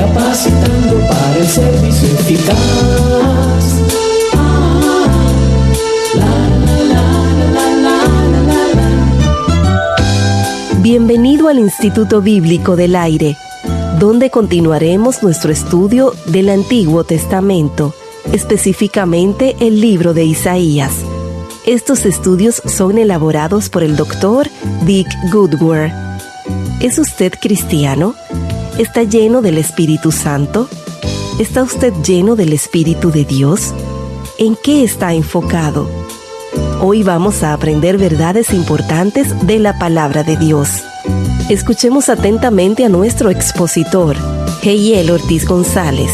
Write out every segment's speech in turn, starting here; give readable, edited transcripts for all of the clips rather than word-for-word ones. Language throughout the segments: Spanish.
capacitando para el servicio eficaz. Bienvenido al Instituto Bíblico del Aire, donde continuaremos nuestro estudio del Antiguo Testamento, específicamente el libro de Isaías. Estos estudios son elaborados por el Dr. Dick Goodward. ¿Es usted cristiano? ¿Está lleno del Espíritu Santo? ¿Está usted lleno del Espíritu de Dios? ¿En qué está enfocado? Hoy vamos a aprender verdades importantes de la Palabra de Dios. Escuchemos atentamente a nuestro expositor, Heiel Ortiz González.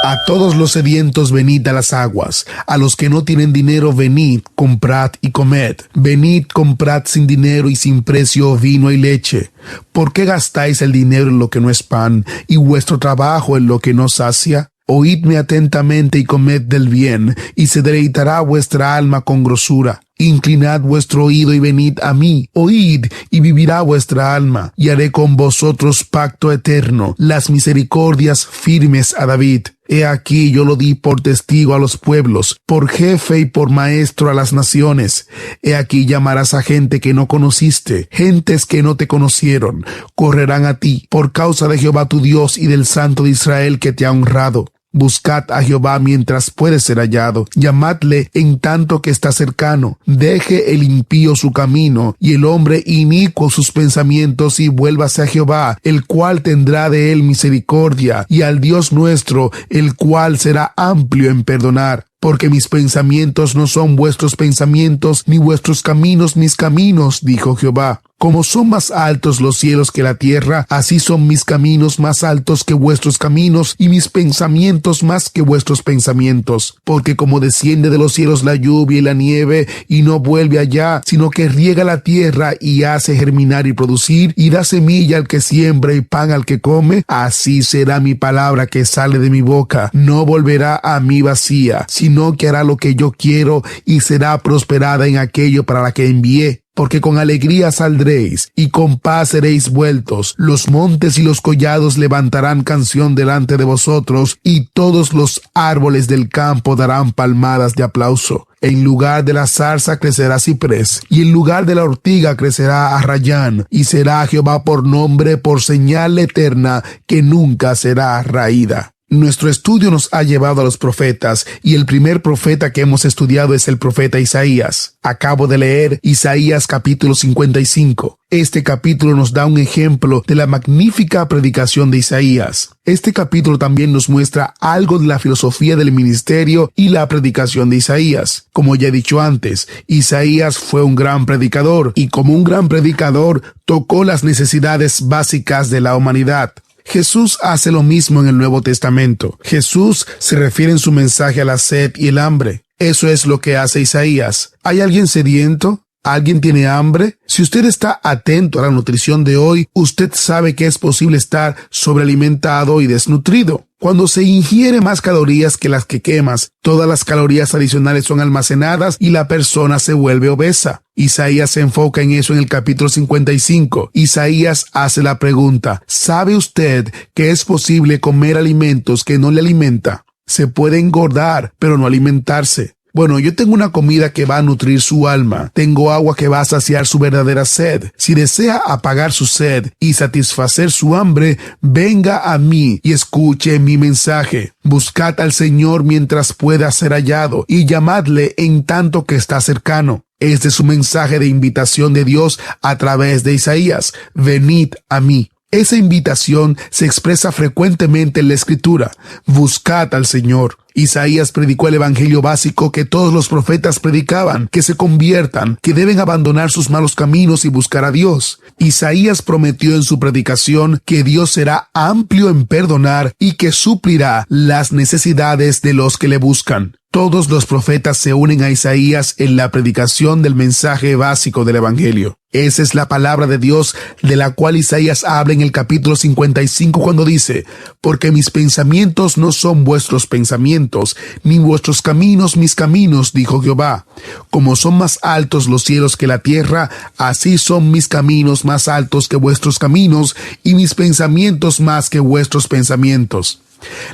A todos los sedientos venid a las aguas, a los que no tienen dinero venid, comprad y comed. Venid, comprad sin dinero y sin precio vino y leche. ¿Por qué gastáis el dinero en lo que no es pan, y vuestro trabajo en lo que no sacia? Oídme atentamente y comed del bien, y se deleitará vuestra alma con grosura. Inclinad vuestro oído y venid a mí. Oíd y vivirá vuestra alma, y haré con vosotros pacto eterno, las misericordias firmes a David. He aquí yo lo di por testigo a los pueblos, por jefe y por maestro a las naciones. He aquí llamarás a gente que no conociste, gentes que no te conocieron, correrán a ti, por causa de Jehová tu Dios y del Santo de Israel que te ha honrado. Buscad a Jehová mientras puede ser hallado, llamadle en tanto que está cercano. Deje el impío su camino, y el hombre inicuo sus pensamientos, y vuélvase a Jehová, el cual tendrá de él misericordia, y al Dios nuestro, el cual será amplio en perdonar. Porque mis pensamientos no son vuestros pensamientos, ni vuestros caminos mis caminos, dijo Jehová. Como son más altos los cielos que la tierra, así son mis caminos más altos que vuestros caminos, y mis pensamientos más que vuestros pensamientos. Porque como desciende de los cielos la lluvia y la nieve, y no vuelve allá, sino que riega la tierra y hace germinar y producir, y da semilla al que siembra y pan al que come, así será mi palabra que sale de mi boca. No volverá a mí vacía, sino que hará lo que yo quiero, y será prosperada en aquello para la que envié. Porque con alegría saldréis, y con paz seréis vueltos. Los montes y los collados levantarán canción delante de vosotros, y todos los árboles del campo darán palmadas de aplauso. En lugar de la zarza crecerá ciprés, y en lugar de la ortiga crecerá arrayán, y será Jehová por nombre, por señal eterna, que nunca será raída. Nuestro estudio nos ha llevado a los profetas, y el primer profeta que hemos estudiado es el profeta Isaías. Acabo de leer Isaías capítulo 55. Este capítulo nos da un ejemplo de la magnífica predicación de Isaías. Este capítulo también nos muestra algo de la filosofía del ministerio y la predicación de Isaías. Como ya he dicho antes, Isaías fue un gran predicador, y como un gran predicador tocó las necesidades básicas de la humanidad. Jesús hace lo mismo en el Nuevo Testamento. Jesús se refiere en su mensaje a la sed y el hambre. Eso es lo que hace Isaías. ¿Hay alguien sediento? ¿Alguien tiene hambre? Si usted está atento a la nutrición de hoy, usted sabe que es posible estar sobrealimentado y desnutrido. Cuando se ingiere más calorías que las que quemas, todas las calorías adicionales son almacenadas y la persona se vuelve obesa. Isaías se enfoca en eso en el capítulo 55. Isaías hace la pregunta: ¿sabe usted que es posible comer alimentos que no le alimentan? Se puede engordar, pero no alimentarse. Bueno, yo tengo una comida que va a nutrir su alma. Tengo agua que va a saciar su verdadera sed. Si desea apagar su sed y satisfacer su hambre, venga a mí y escuche mi mensaje. Buscad al Señor mientras pueda ser hallado, y llamadle en tanto que está cercano. Este es su mensaje de invitación de Dios a través de Isaías. Venid a mí. Esa invitación se expresa frecuentemente en la Escritura. Buscad al Señor. Isaías predicó el evangelio básico que todos los profetas predicaban: que se conviertan, que deben abandonar sus malos caminos y buscar a Dios. Isaías prometió en su predicación que Dios será amplio en perdonar y que suplirá las necesidades de los que le buscan. Todos los profetas se unen a Isaías en la predicación del mensaje básico del evangelio. Esa es la palabra de Dios de la cual Isaías habla en el capítulo 55 cuando dice: porque mis pensamientos no son vuestros pensamientos, pensamientos, ni vuestros caminos mis caminos, dijo Jehová. Como son más altos los cielos que la tierra, así son mis caminos más altos que vuestros caminos, y mis pensamientos más que vuestros pensamientos.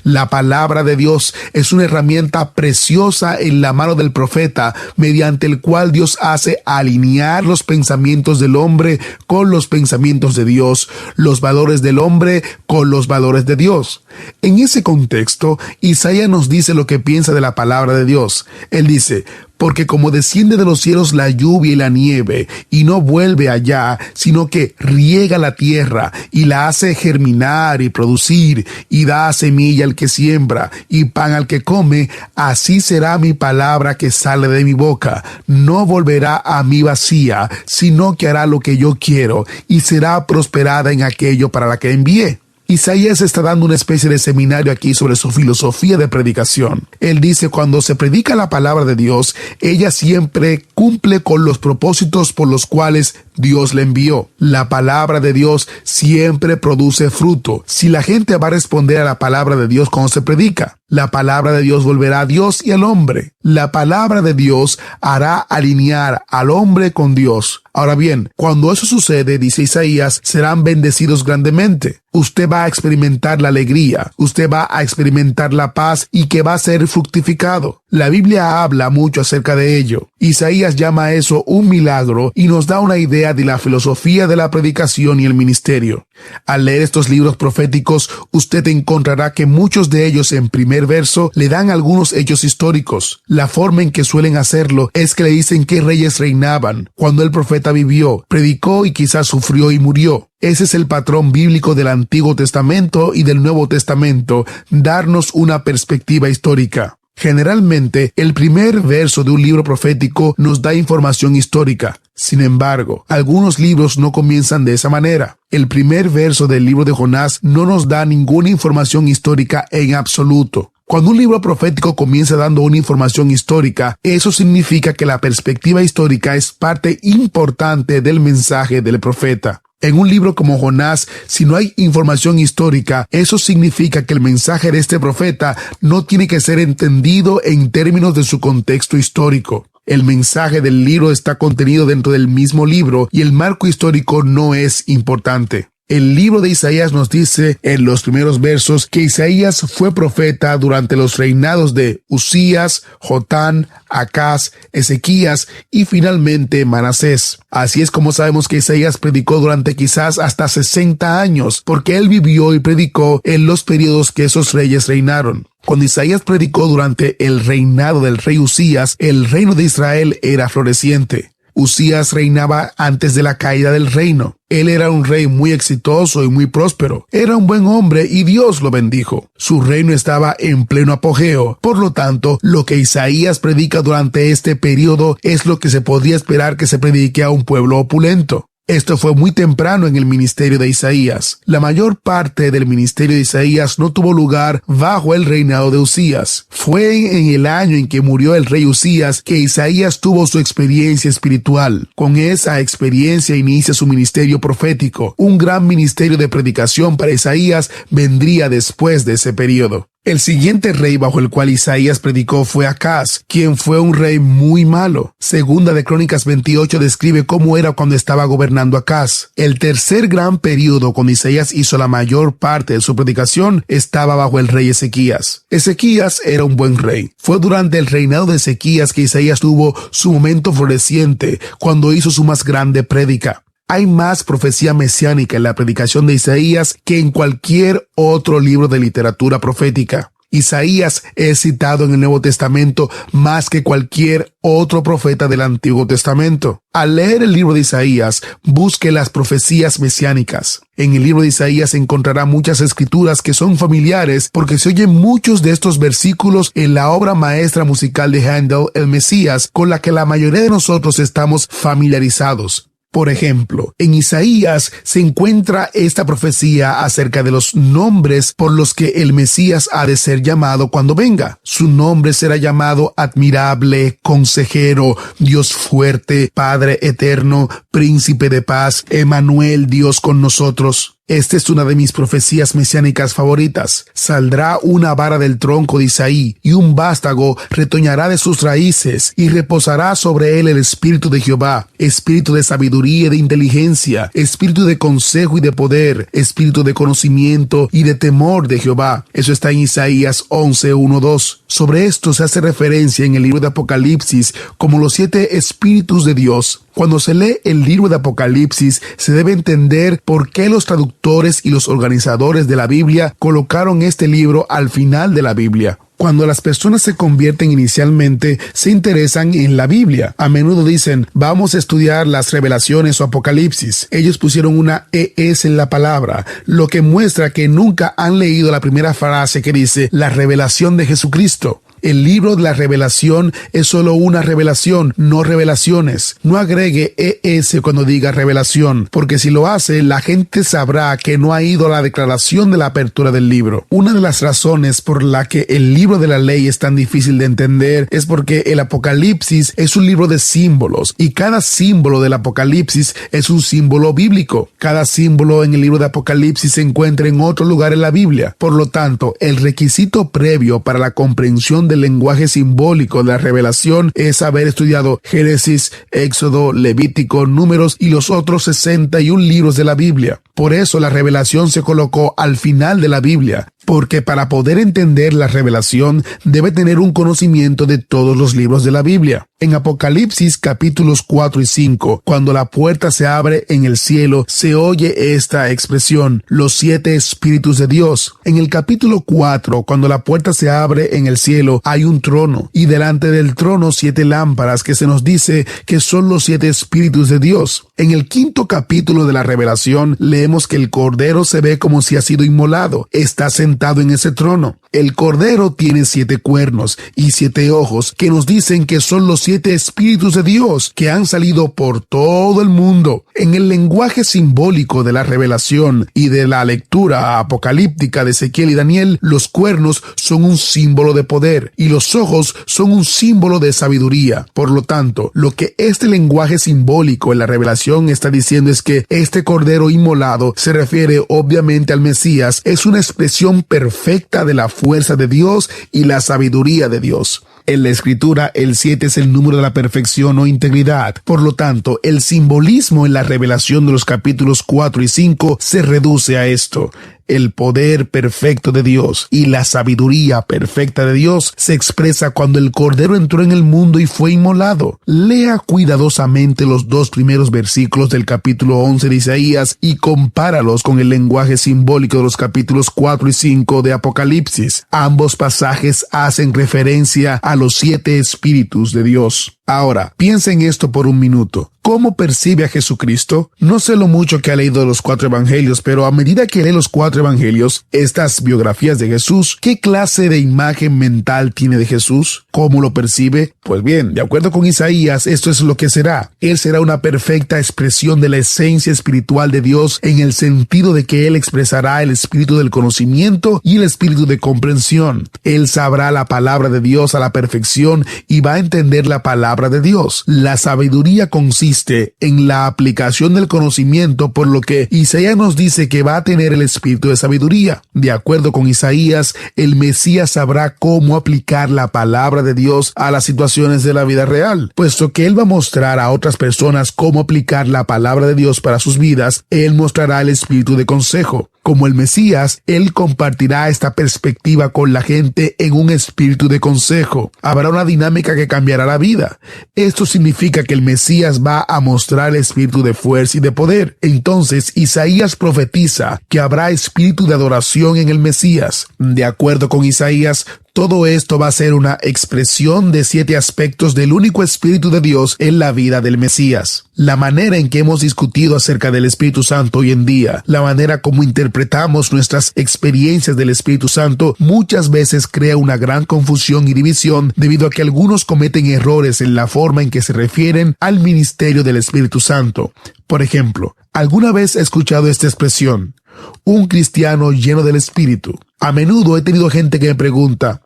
La palabra de Dios es una herramienta preciosa en la mano del profeta, mediante el cual Dios hace alinear los pensamientos del hombre con los pensamientos de Dios, los valores del hombre con los valores de Dios. En ese contexto, Isaías nos dice lo que piensa de la palabra de Dios. Él dice: porque como desciende de los cielos la lluvia y la nieve, y no vuelve allá, sino que riega la tierra, y la hace germinar y producir, y da semilla al que siembra, y pan al que come, así será mi palabra que sale de mi boca. No volverá a mí vacía, sino que hará lo que yo quiero, y será prosperada en aquello para la que envié. Isaías está dando una especie de seminario aquí sobre su filosofía de predicación. Él dice: cuando se predica la palabra de Dios, ella siempre cumple con los propósitos por los cuales Dios le envió. La palabra de Dios siempre produce fruto. Si la gente va a responder a la palabra de Dios cuando se predica, la palabra de Dios volverá a Dios y al hombre. La palabra de Dios hará alinear al hombre con Dios. Ahora bien, cuando eso sucede, dice Isaías, serán bendecidos grandemente. Usted va a experimentar la alegría, usted va a experimentar la paz y que va a ser fructificado. La Biblia habla mucho acerca de ello. Isaías llama a eso un milagro y nos da una idea de la filosofía de la predicación y el ministerio. Al leer estos libros proféticos, usted encontrará que muchos de ellos en primer verso le dan algunos hechos históricos. La forma en que suelen hacerlo es que le dicen qué reyes reinaban, cuando el profeta vivió, predicó y quizás sufrió y murió. Ese es el patrón bíblico del Antiguo Testamento y del Nuevo Testamento, darnos una perspectiva histórica. Generalmente, el primer verso de un libro profético nos da información histórica. Sin embargo, algunos libros no comienzan de esa manera. El primer verso del libro de Jonás no nos da ninguna información histórica en absoluto. Cuando un libro profético comienza dando una información histórica, eso significa que la perspectiva histórica es parte importante del mensaje del profeta. En un libro como Jonás, si no hay información histórica, eso significa que el mensaje de este profeta no tiene que ser entendido en términos de su contexto histórico. El mensaje del libro está contenido dentro del mismo libro y el marco histórico no es importante. El libro de Isaías nos dice en los primeros versos que Isaías fue profeta durante los reinados de Uzías, Jotán, Acaz, Ezequías y finalmente Manasés. Así es como sabemos que Isaías predicó durante quizás hasta 60 años, porque él vivió y predicó en los periodos que esos reyes reinaron. Cuando Isaías predicó durante el reinado del rey Uzías, el reino de Israel era floreciente. Uzías reinaba antes de la caída del reino. Él era un rey muy exitoso y muy próspero. Era un buen hombre y Dios lo bendijo. Su reino estaba en pleno apogeo. Por lo tanto, lo que Isaías predica durante este periodo es lo que se podría esperar que se predique a un pueblo opulento. Esto fue muy temprano en el ministerio de Isaías. La mayor parte del ministerio de Isaías no tuvo lugar bajo el reinado de Uzías. Fue en el año en que murió el rey Uzías que Isaías tuvo su experiencia espiritual. Con esa experiencia inicia su ministerio profético. Un gran ministerio de predicación para Isaías vendría después de ese periodo. El siguiente rey bajo el cual Isaías predicó fue Acaz, quien fue un rey muy malo. Segunda de Crónicas 28 describe cómo era cuando estaba gobernando Acaz. El tercer gran periodo cuando Isaías hizo la mayor parte de su predicación estaba bajo el rey Ezequías. Ezequías era un buen rey. Fue durante el reinado de Ezequías que Isaías tuvo su momento floreciente, cuando hizo su más grande prédica. Hay más profecía mesiánica en la predicación de Isaías que en cualquier otro libro de literatura profética. Isaías es citado en el Nuevo Testamento más que cualquier otro profeta del Antiguo Testamento. Al leer el libro de Isaías, busque las profecías mesiánicas. En el libro de Isaías encontrará muchas escrituras que son familiares porque se oyen muchos de estos versículos en la obra maestra musical de Händel, El Mesías, con la que la mayoría de nosotros estamos familiarizados. Por ejemplo, en Isaías se encuentra esta profecía acerca de los nombres por los que el Mesías ha de ser llamado cuando venga. Su nombre será llamado Admirable, Consejero, Dios Fuerte, Padre Eterno, Príncipe de paz, Emmanuel, Dios con nosotros. Esta es una de mis profecías mesiánicas favoritas. Saldrá una vara del tronco de Isaí, y un vástago retoñará de sus raíces, y reposará sobre él el espíritu de Jehová, espíritu de sabiduría y de inteligencia, espíritu de consejo y de poder, espíritu de conocimiento y de temor de Jehová. Eso está en Isaías 11:1-2. Sobre esto se hace referencia en el libro de Apocalipsis como los 7 espíritus de Dios. Cuando se lee el libro de Apocalipsis, se debe entender por qué los traductores y los organizadores de la Biblia colocaron este libro al final de la Biblia. Cuando las personas se convierten inicialmente, se interesan en la Biblia. A menudo dicen, vamos a estudiar las revelaciones o Apocalipsis. Ellos pusieron una ES en la palabra, lo que muestra que nunca han leído la primera frase que dice, la revelación de Jesucristo. El libro de la revelación es solo una revelación, no revelaciones. No agregue ES cuando diga revelación, porque si lo hace, la gente sabrá que no ha ido a la declaración de la apertura del libro. Una de las razones por la que el libro de la ley es tan difícil de entender es porque el Apocalipsis es un libro de símbolos, y cada símbolo del Apocalipsis es un símbolo bíblico. Cada símbolo en el libro de Apocalipsis se encuentra en otro lugar en la Biblia. Por lo tanto, el requisito previo para la comprensión del lenguaje simbólico de la revelación es haber estudiado Génesis, Éxodo, Levítico, Números y los otros 61 libros de la Biblia. Por eso la revelación se colocó al final de la Biblia, porque para poder entender la revelación debe tener un conocimiento de todos los libros de la Biblia. En Apocalipsis capítulos 4 y 5, cuando la puerta se abre en el cielo, se oye esta expresión, los 7 espíritus de Dios. En el capítulo 4, cuando la puerta se abre en el cielo, hay un trono, y delante del trono 7 lámparas que se nos dice que son los 7 espíritus de Dios. En el 5º capítulo de la revelación, leemos que el Cordero se ve como si ha sido inmolado. Está sentado en ese trono. El Cordero tiene 7 cuernos y 7 ojos que nos dicen que son los 7 espíritus de Dios que han salido por todo el mundo. En el lenguaje simbólico de la revelación y de la lectura apocalíptica de Ezequiel y Daniel, los cuernos son un símbolo de poder y los ojos son un símbolo de sabiduría. Por lo tanto, lo que este lenguaje simbólico en la revelación está diciendo es que este Cordero inmolado se refiere obviamente al Mesías, es una expresión perfecta de la fuerza de Dios y la sabiduría de Dios. En la Escritura, el 7 es el número de la perfección o integridad. Por lo tanto, el simbolismo en la revelación de los capítulos 4 y 5 se reduce a esto. El poder perfecto de Dios y la sabiduría perfecta de Dios se expresa cuando el Cordero entró en el mundo y fue inmolado. Lea cuidadosamente los 2 primeros versículos del capítulo 11 de Isaías y compáralos con el lenguaje simbólico de los capítulos 4 y 5 de Apocalipsis. Ambos pasajes hacen referencia a los 7 espíritus de Dios. Ahora, piensa en esto por un minuto. ¿Cómo percibe a Jesucristo? No sé lo mucho que ha leído de los 4 evangelios, pero a medida que lee los 4 evangelios, estas biografías de Jesús, ¿qué clase de imagen mental tiene de Jesús? ¿Cómo lo percibe? Pues bien, de acuerdo con Isaías, esto es lo que será. Él será una perfecta expresión de la esencia espiritual de Dios en el sentido de que Él expresará el espíritu del conocimiento y el espíritu de comprensión. Él sabrá la palabra de Dios a la perfección y va a entender la palabra de Dios. La sabiduría consiste en la aplicación del conocimiento, por lo que Isaías nos dice que va a tener el espíritu de sabiduría. De acuerdo con Isaías, el Mesías sabrá cómo aplicar la palabra de Dios a las situaciones de la vida real. Puesto que Él va a mostrar a otras personas cómo aplicar la palabra de Dios para sus vidas, Él mostrará el espíritu de consejo. Como el Mesías, Él compartirá esta perspectiva con la gente en un espíritu de consejo. Habrá una dinámica que cambiará la vida. Esto significa que el Mesías va a mostrar el espíritu de fuerza y de poder. Entonces, Isaías profetiza que habrá espíritu de adoración en el Mesías. De acuerdo con Isaías, todo esto va a ser una expresión de 7 aspectos del único Espíritu de Dios en la vida del Mesías. La manera en que hemos discutido acerca del Espíritu Santo hoy en día, la manera como interpretamos nuestras experiencias del Espíritu Santo, muchas veces crea una gran confusión y división debido a que algunos cometen errores en la forma en que se refieren al ministerio del Espíritu Santo. Por ejemplo, ¿alguna vez he escuchado esta expresión? Un cristiano lleno del Espíritu. A menudo he tenido gente que me pregunta,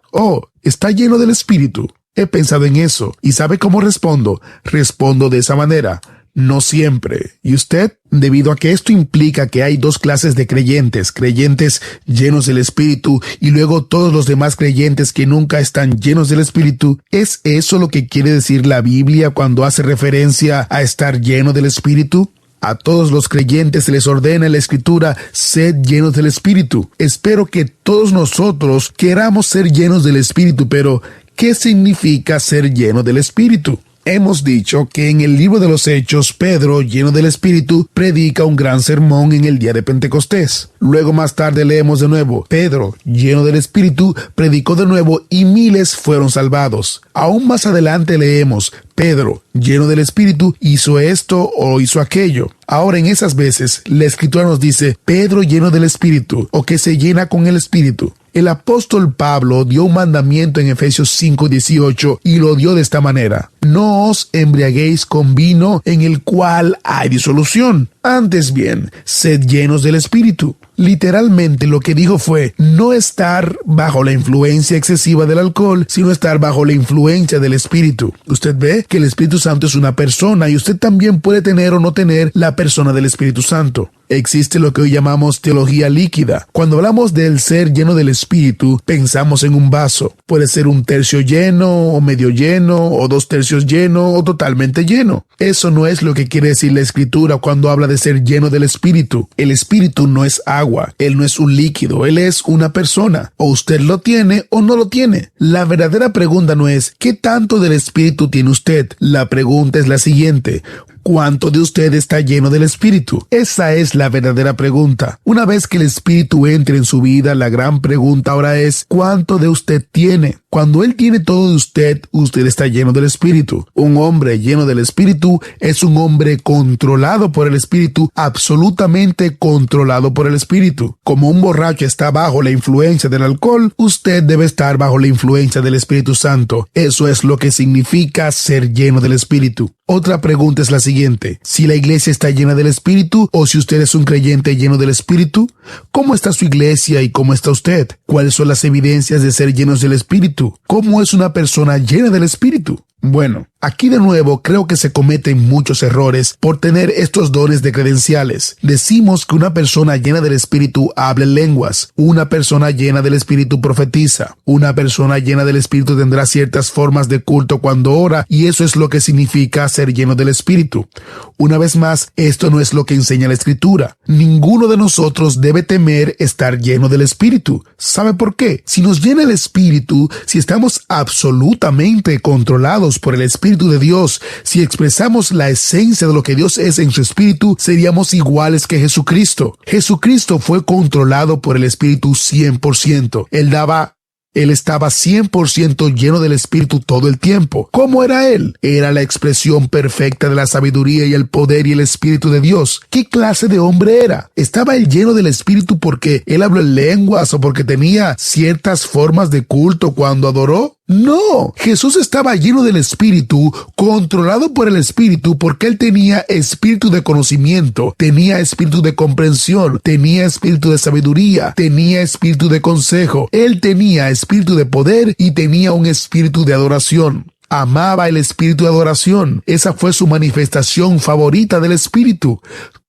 ¿está lleno del Espíritu? He pensado en eso. ¿Y sabe cómo respondo? Respondo de esa manera. No siempre. ¿Y usted? Debido a que esto implica que hay dos clases de creyentes llenos del Espíritu y luego todos los demás creyentes que nunca están llenos del Espíritu, ¿es eso lo que quiere decir la Biblia cuando hace referencia a estar lleno del Espíritu? A todos los creyentes se les ordena en la Escritura, sed llenos del Espíritu. Espero que todos nosotros queramos ser llenos del Espíritu, pero ¿qué significa ser lleno del Espíritu? Hemos dicho que en el libro de los Hechos, Pedro, lleno del Espíritu, predica un gran sermón en el día de Pentecostés. Luego más tarde leemos de nuevo, Pedro, lleno del Espíritu, predicó de nuevo y miles fueron salvados. Aún más adelante leemos, Pedro, lleno del Espíritu, hizo esto o hizo aquello. Ahora en esas veces, la Escritura nos dice, Pedro lleno del Espíritu, o que se llena con el Espíritu. El apóstol Pablo dio un mandamiento en Efesios 5:18 y lo dio de esta manera. No os embriaguéis con vino en el cual hay disolución. Antes bien, sed llenos del Espíritu. Literalmente lo que dijo fue no estar bajo la influencia excesiva del alcohol, sino estar bajo la influencia del Espíritu. Usted ve que el Espíritu Santo es una persona y usted también puede tener o no tener la persona del Espíritu Santo. Existe lo que hoy llamamos teología líquida. Cuando hablamos del ser lleno del Espíritu, pensamos en un vaso. Puede ser un tercio lleno, o medio lleno, o 2/3 lleno, o totalmente lleno. Eso no es lo que quiere decir la Escritura cuando habla de ser lleno del Espíritu. El Espíritu no es agua, Él no es un líquido, Él es una persona. O usted lo tiene o no lo tiene. La verdadera pregunta no es ¿qué tanto del Espíritu tiene usted? La pregunta es la siguiente: ¿cuánto de usted está lleno del Espíritu? Esa es la verdadera pregunta. Una vez que el Espíritu entre en su vida, la gran pregunta ahora es ¿cuánto de usted tiene? Cuando Él tiene todo de usted, usted está lleno del Espíritu. Un hombre lleno del Espíritu es un hombre controlado por el Espíritu, absolutamente controlado por el Espíritu. Como un borracho está bajo la influencia del alcohol, usted debe estar bajo la influencia del Espíritu Santo. Eso es lo que significa ser lleno del Espíritu. Otra pregunta es la siguiente: si la iglesia está llena del Espíritu o si usted es un creyente lleno del Espíritu, ¿cómo está su iglesia y cómo está usted? ¿Cuáles son las evidencias de ser llenos del Espíritu? ¿Cómo es una persona llena del Espíritu? Bueno, aquí de nuevo creo que se cometen muchos errores por tener estos dones de credenciales. Decimos que una persona llena del Espíritu habla en lenguas, una persona llena del Espíritu profetiza, una persona llena del Espíritu tendrá ciertas formas de culto cuando ora, y eso es lo que significa ser lleno del Espíritu. Una vez más, esto no es lo que enseña la Escritura. Ninguno de nosotros debe temer estar lleno del Espíritu. ¿Sabe por qué? Si nos llena el Espíritu, si estamos absolutamente controlados por el Espíritu de Dios, si expresamos la esencia de lo que Dios es en su Espíritu, seríamos iguales que Jesucristo. Jesucristo fue controlado por el Espíritu 100%. Él estaba 100% lleno del Espíritu todo el tiempo. ¿Cómo era Él? Era la expresión perfecta de la sabiduría y el poder y el Espíritu de Dios. ¿Qué clase de hombre era? ¿Estaba Él lleno del Espíritu porque Él habló en lenguas o porque tenía ciertas formas de culto cuando adoró? No, Jesús estaba lleno del Espíritu, controlado por el Espíritu, porque Él tenía espíritu de conocimiento, tenía espíritu de comprensión, tenía espíritu de sabiduría, tenía espíritu de consejo, Él tenía espíritu de poder y tenía un espíritu de adoración. Amaba el espíritu de adoración. Esa fue su manifestación favorita del Espíritu.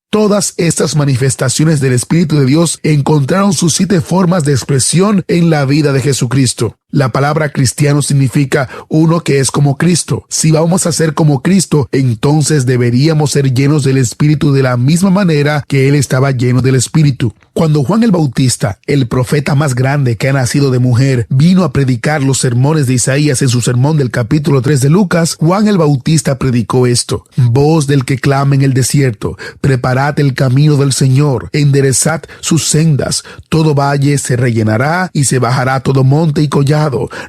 Todas estas manifestaciones del Espíritu de Dios encontraron sus 7 formas de expresión en la vida de Jesucristo. La palabra cristiano significa uno que es como Cristo. Si vamos a ser como Cristo, entonces deberíamos ser llenos del Espíritu de la misma manera que Él estaba lleno del Espíritu. Cuando Juan el Bautista, el profeta más grande que ha nacido de mujer, vino a predicar los sermones de Isaías en su sermón del capítulo 3 de Lucas, Juan el Bautista predicó esto: voz del que clama en el desierto, preparad el camino del Señor, enderezad sus sendas, todo valle se rellenará y se bajará todo monte y collado.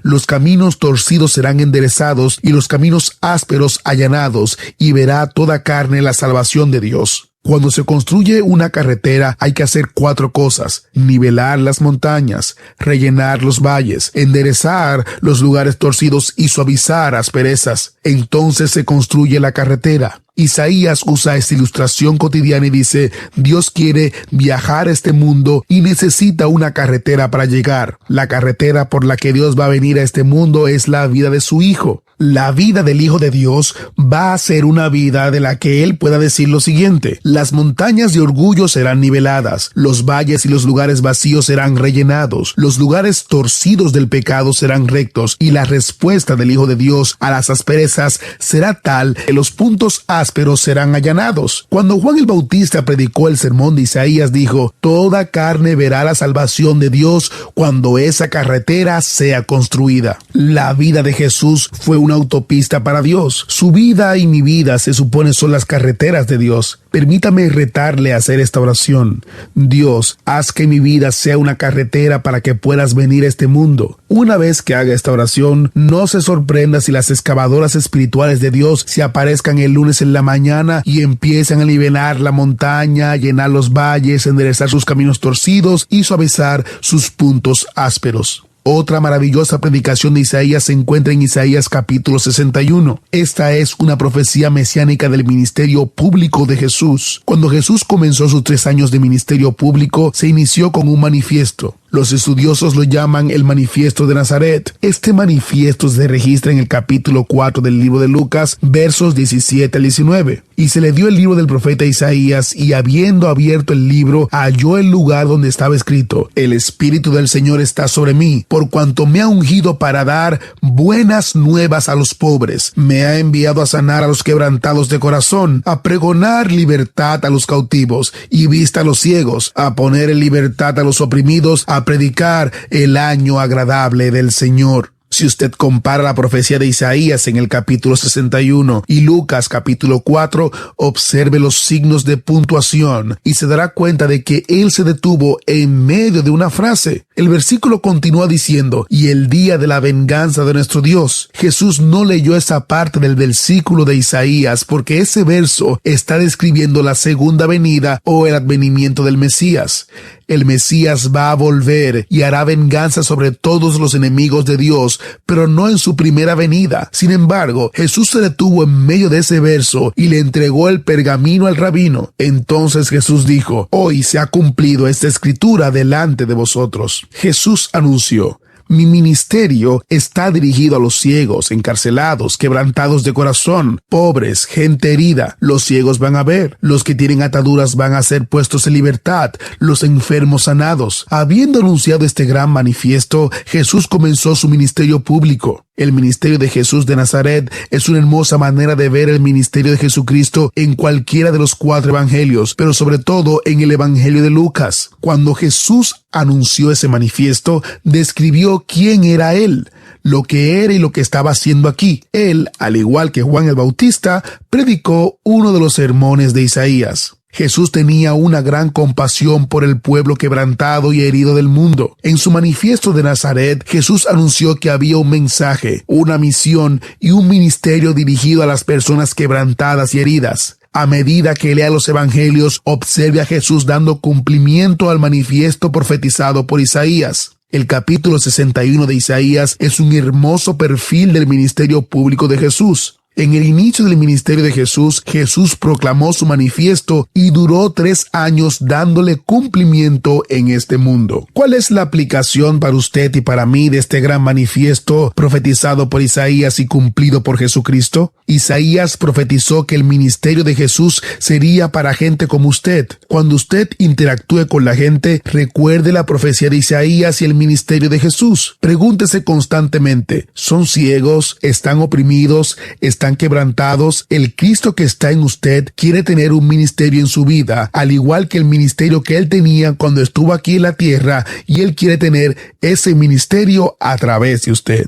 Los caminos torcidos serán enderezados y los caminos ásperos allanados, y verá toda carne la salvación de Dios. Cuando se construye una carretera hay que hacer 4 cosas: nivelar las montañas, rellenar los valles, enderezar los lugares torcidos y suavizar asperezas. Entonces se construye la carretera. Isaías usa esta ilustración cotidiana y dice: Dios quiere viajar a este mundo y necesita una carretera para llegar. La carretera por la que Dios va a venir a este mundo es la vida de su Hijo. La vida del Hijo de Dios va a ser una vida de la que Él pueda decir lo siguiente: las montañas de orgullo serán niveladas, los valles y los lugares vacíos serán rellenados, los lugares torcidos del pecado serán rectos, y la respuesta del Hijo de Dios a las asperezas será tal que los puntos ásperos serán allanados. Cuando Juan el Bautista predicó el sermón de Isaías, dijo: toda carne verá la salvación de Dios cuando esa carretera sea construida. La vida de Jesús fue una autopista para Dios. Su vida y mi vida se supone son las carreteras de Dios. Permítame retarle a hacer esta oración. Dios, haz que mi vida sea una carretera para que puedas venir a este mundo. Una vez que haga esta oración, no se sorprenda si las excavadoras espirituales de Dios se aparezcan el lunes en la mañana y empiezan a nivelar la montaña, llenar los valles, enderezar sus caminos torcidos y suavizar sus puntos ásperos. Otra maravillosa predicación de Isaías se encuentra en Isaías capítulo 61. Esta es una profecía mesiánica del ministerio público de Jesús. Cuando Jesús comenzó sus 3 años de ministerio público, se inició con un manifiesto. Los estudiosos lo llaman el manifiesto de Nazaret. Este manifiesto se registra en el capítulo 4 del libro de Lucas, versos 17 al 19. Y se le dio el libro del profeta Isaías, y habiendo abierto el libro, halló el lugar donde estaba escrito: el Espíritu del Señor está sobre mí, por cuanto me ha ungido para dar buenas nuevas a los pobres. Me ha enviado a sanar a los quebrantados de corazón, a pregonar libertad a los cautivos y vista a los ciegos, a poner en libertad a los oprimidos, a predicar el año agradable del Señor. Si usted compara la profecía de Isaías en el capítulo 61 y Lucas capítulo 4, observe los signos de puntuación y se dará cuenta de que él se detuvo en medio de una frase. El versículo continúa diciendo: y el día de la venganza de nuestro Dios. Jesús no leyó esa parte del versículo de Isaías porque ese verso está describiendo la segunda venida o el advenimiento del Mesías. El Mesías va a volver y hará venganza sobre todos los enemigos de Dios, pero no en su primera venida. Sin embargo, Jesús se detuvo en medio de ese verso y le entregó el pergamino al rabino. Entonces Jesús dijo: hoy se ha cumplido esta escritura delante de vosotros. Jesús anunció: mi ministerio está dirigido a los ciegos, encarcelados, quebrantados de corazón, pobres, gente herida. Los ciegos van a ver, los que tienen ataduras van a ser puestos en libertad, los enfermos sanados. Habiendo anunciado este gran manifiesto, Jesús comenzó su ministerio público. El ministerio de Jesús de Nazaret es una hermosa manera de ver el ministerio de Jesucristo en cualquiera de los 4 evangelios, pero sobre todo en el evangelio de Lucas. Cuando Jesús anunció ese manifiesto, describió quién era Él, lo que era y lo que estaba haciendo aquí. Él, al igual que Juan el Bautista, predicó uno de los sermones de Isaías. Jesús tenía una gran compasión por el pueblo quebrantado y herido del mundo. En su manifiesto de Nazaret, Jesús anunció que había un mensaje, una misión y un ministerio dirigido a las personas quebrantadas y heridas. A medida que lea los evangelios, observe a Jesús dando cumplimiento al manifiesto profetizado por Isaías. El capítulo 61 de Isaías es un hermoso perfil del ministerio público de Jesús. En el inicio del ministerio de Jesús, Jesús proclamó su manifiesto y duró 3 años dándole cumplimiento en este mundo. ¿Cuál es la aplicación para usted y para mí de este gran manifiesto profetizado por Isaías y cumplido por Jesucristo? Isaías profetizó que el ministerio de Jesús sería para gente como usted. Cuando usted interactúe con la gente, recuerde la profecía de Isaías y el ministerio de Jesús. Pregúntese constantemente: ¿son ciegos? ¿Están oprimidos? ¿Están quebrantados? El Cristo que está en usted quiere tener un ministerio en su vida, al igual que el ministerio que Él tenía cuando estuvo aquí en la tierra, y Él quiere tener ese ministerio a través de usted.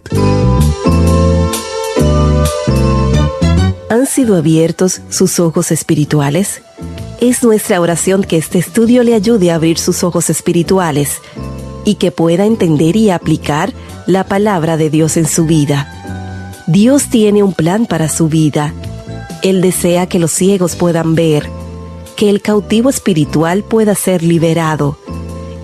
¿Han sido abiertos sus ojos espirituales? Es nuestra oración que este estudio le ayude a abrir sus ojos espirituales y que pueda entender y aplicar la palabra de Dios en su vida. Dios tiene un plan para su vida. Él desea que los ciegos puedan ver, que el cautivo espiritual pueda ser liberado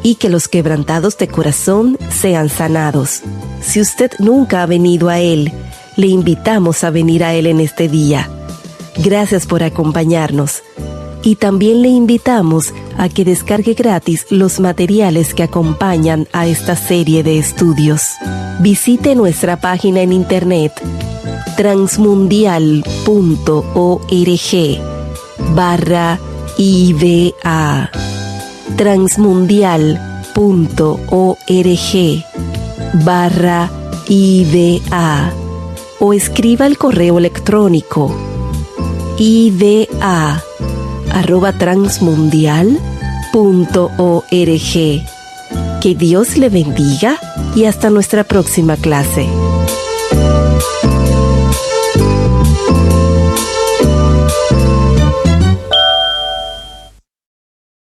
y que los quebrantados de corazón sean sanados. Si usted nunca ha venido a Él, le invitamos a venir a Él en este día. Gracias por acompañarnos. Y también le invitamos a que descargue gratis los materiales que acompañan a esta serie de estudios. Visite nuestra página en internet transmundial.org/IVA. transmundial.org/IVA. O escriba el correo electrónico iva@transmundial.org. Que Dios le bendiga y hasta nuestra próxima clase.